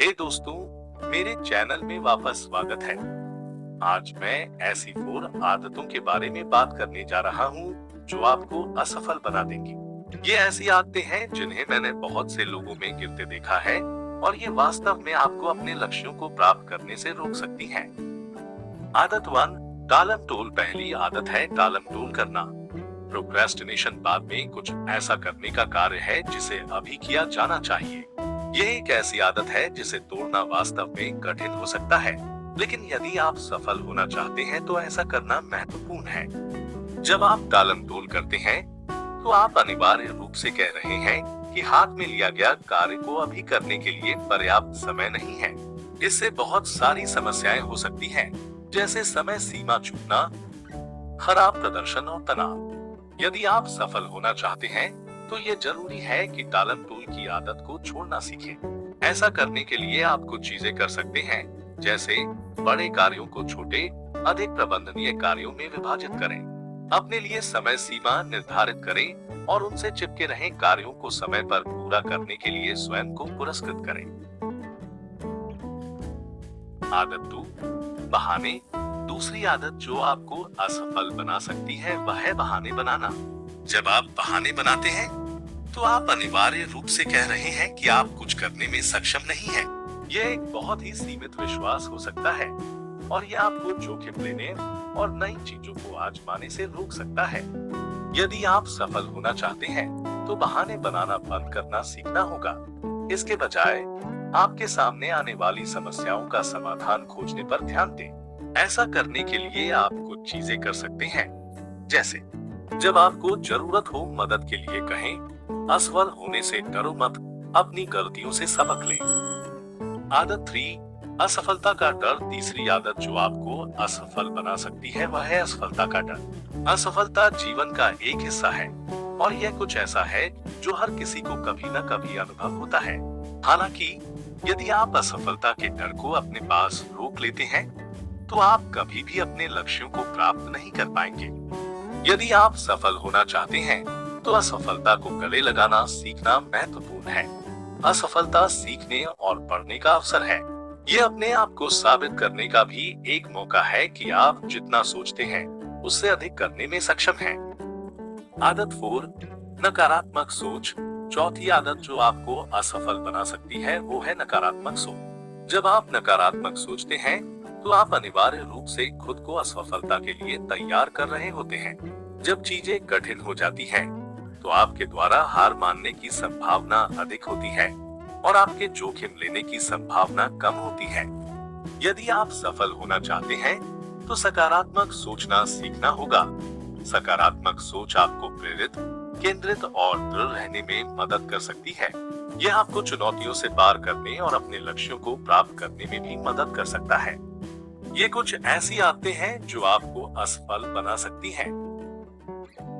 हे दोस्तों, मेरे चैनल में वापस स्वागत है। आज मैं ऐसी 4 आदतों के बारे में बात करने जा रहा हूँ जो आपको असफल बना देंगी। ये ऐसी आदतें हैं जिन्हें मैंने बहुत से लोगों में गिरते देखा है और ये वास्तव में आपको अपने लक्ष्यों को प्राप्त करने से रोक सकती हैं। आदत 1, टालम टोल। पहली आदत है टालम टोल करना। प्रोक्रेस्टिनेशन बाद में कुछ ऐसा करने का कार्य है जिसे अभी किया जाना चाहिए। यह एक ऐसी आदत है जिसे तोड़ना वास्तव में कठिन हो सकता है, लेकिन यदि आप सफल होना चाहते हैं तो ऐसा करना महत्वपूर्ण है। जब आप टालम टोल करते हैं तो आप अनिवार्य रूप से कह रहे हैं कि हाथ में लिया गया कार्य को अभी करने के लिए पर्याप्त समय नहीं है। इससे बहुत सारी समस्याएं हो सकती हैं, जैसे समय सीमा चूकना, खराब प्रदर्शन और तनाव। यदि आप सफल होना चाहते हैं तो ये जरूरी है कि टालम टोल की आदत को छोड़ना सीखें। ऐसा करने के लिए आप कुछ चीजें कर सकते हैं, जैसे बड़े कार्यों को छोटे, अधिक प्रबंधनीय कार्यों में विभाजित करें। अपने लिए समय सीमा निर्धारित करें और उनसे चिपके रहें। कार्यों को समय पर पूरा करने के लिए स्वयं को पुरस्कृत करें। आदत 2, बहाने। दूसरी आदत जो आपको असफल बना सकती है वह है बहाने बनाना। जब आप बहाने बनाते हैं तो आप अनिवार्य रूप से कह रहे हैं कि आप कुछ करने में सक्षम नहीं हैं। यह एक बहुत ही सीमित विश्वास हो सकता है और यह आपको जोखिम लेने और नई चीजों को आजमाने से रोक सकता है। यदि आप सफल होना चाहते हैं तो बहाने बनाना बंद करना सीखना होगा। इसके बजाय आपके सामने आने वाली समस्याओं का समाधान खोजने पर ध्यान दें। ऐसा करने के लिए आप कुछ चीजें कर सकते हैं, जैसे जब आपको जरूरत हो मदद के लिए कहें। असफल होने से डरो मत, अपनी गलतियों से सबक लें। आदत 3, असफलता का डर। तीसरी आदत जो आपको असफल बना सकती है वह है असफलता का डर। असफलता जीवन का एक हिस्सा है और यह कुछ ऐसा है जो हर किसी को कभी न कभी अनुभव होता है। हालांकि यदि आप असफलता के डर को अपने पास रोक लेते हैं तो आप कभी भी अपने लक्ष्यों को प्राप्त नहीं कर पाएंगे। यदि आप सफल होना चाहते हैं तो असफलता को गले लगाना सीखना महत्वपूर्ण है। असफलता सीखने और बढ़ने का अवसर है। यह अपने आप को साबित करने का भी एक मौका है कि आप जितना सोचते हैं उससे अधिक करने में सक्षम हैं। आदत 4, नकारात्मक सोच। चौथी आदत जो आपको असफल बना सकती है वो है नकारात्मक सोच। जब आप नकारात्मक सोचते हैं तो आप अनिवार्य रूप से खुद को असफलता के लिए तैयार कर रहे होते हैं। जब चीजें कठिन हो जाती हैं, तो आपके द्वारा हार मानने की संभावना अधिक होती है और आपके जोखिम लेने की संभावना कम होती है। यदि आप सफल होना चाहते हैं, तो सकारात्मक सोचना सीखना होगा। सकारात्मक सोच आपको प्रेरित, केंद्रित और दृढ़ रहने में मदद कर सकती है। यह आपको चुनौतियों से पार करने और अपने लक्ष्यों को प्राप्त करने में भी मदद कर सकता है। ये कुछ ऐसी आदतें हैं जो आपको असफल बना सकती हैं।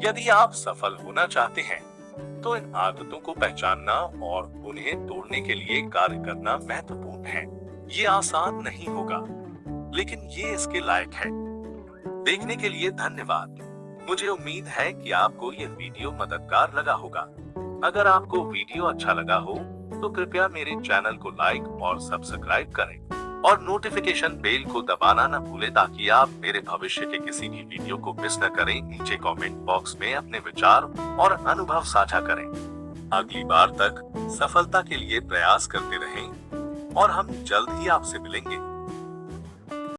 यदि आप सफल होना चाहते हैं, तो इन आदतों को पहचानना और उन्हें तोड़ने के लिए कार्य करना महत्वपूर्ण है। ये आसान नहीं होगा, लेकिन ये इसके लायक है। देखने के लिए धन्यवाद। मुझे उम्मीद है कि आपको यह वीडियो मददगार लगा होगा। अगर आपको वीडियो अच्छा लगा हो, तो कृपया मेरे चैनल को लाइक और सब्सक्राइब करें और नोटिफिकेशन बेल को दबाना न भूलें ताकि आप मेरे भविष्य के किसी भी वीडियो को मिस न करें। नीचे कमेंट बॉक्स में अपने विचार और अनुभव साझा करें। अगली बार तक सफलता के लिए प्रयास करते रहें और हम जल्द ही आपसे मिलेंगे।